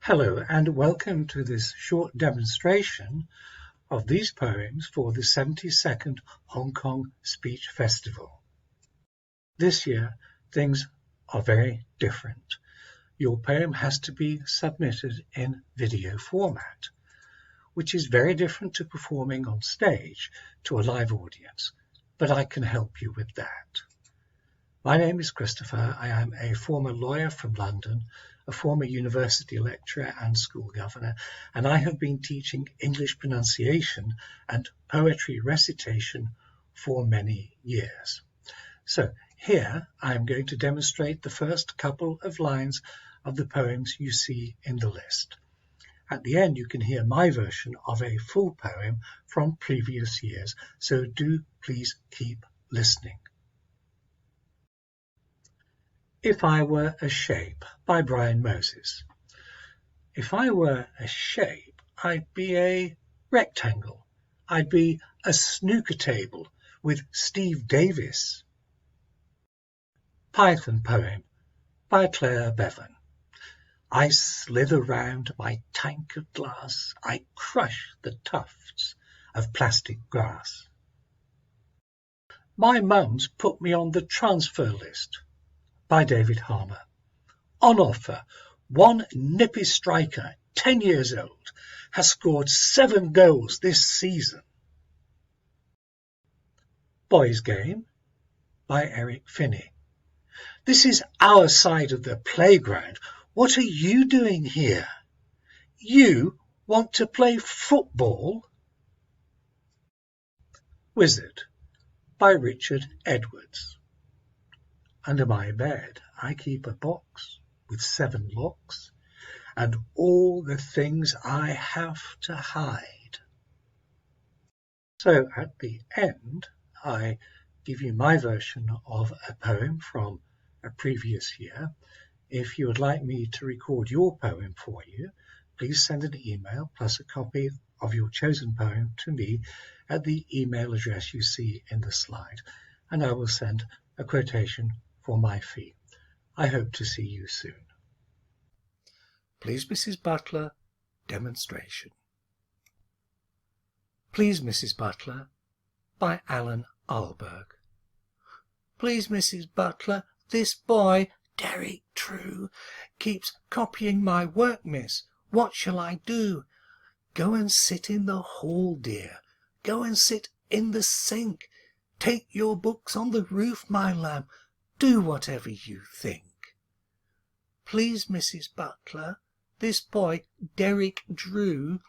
Hello and welcome to this short demonstration of these poems for the 72nd Hong Kong Speech Festival. This year things are very different. Your poem has to be submitted in video format, which is very different to performing on stage to a live audience, but I can help you with that. My name is Christopher. I am a former lawyer from London, a former university lecturer and school governor, and I have been teaching English pronunciation and poetry recitation for many years. So here I am going to demonstrate the first couple of lines of the poems you see in the list. At the end you can hear my version of a full poem from previous years, so do please keep listening. If I Were a Shape by Brian Moses. If I were a shape, I'd be a rectangle. I'd be a snooker table with Steve Davis. Python Poem by Claire Bevan. I slither round my tank of glass. I crush the tufts of plastic grass. My mum's put me on the transfer list. By David Harmer. On offer, one nippy striker, 10 years old, has scored 7 goals this season. Boys' Game by Eric Finney. This is our side of the playground. What are you doing here? You want to play football? Wizard by Richard Edwards. Under my bed I keep a box with 7 locks and all the things I have to hide. So at the end I give you my version of a poem from a previous year. If you would like me to record your poem for you, please send an email plus a copy of your chosen poem to me at the email address you see in the slide, and I will send a quotation for my fee. I hope to see you soon. Please, Mrs. Butler, demonstration. Please, Mrs. Butler, by Alan Alberg. Please, Mrs. Butler, this boy, Derek True, keeps copying my work, miss. What shall I do? Go and sit in the hall, dear. Go and sit in the sink. Take your books on the roof, my lamb. Do whatever you think. Please, Mrs. Butler, this boy, Derek Drew,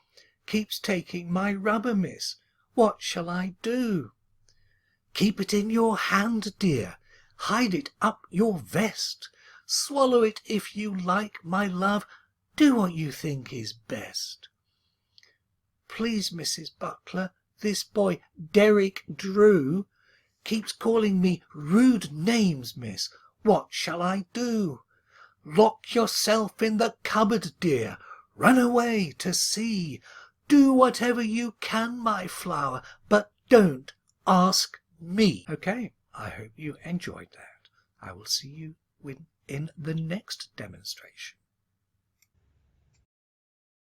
keeps taking my rubber, miss. What shall I do? Keep it in your hand, dear. Hide it up your vest. Swallow it if you like, my love. Do what you think is best. Please, Mrs. Butler, this boy, Derek Drew, keeps calling me rude names, miss. What shall I do? Lock yourself in the cupboard, dear. Run away to sea. Do whatever you can, my flower, but don't ask me. Okay, I hope you enjoyed that. I will see you in the next demonstration.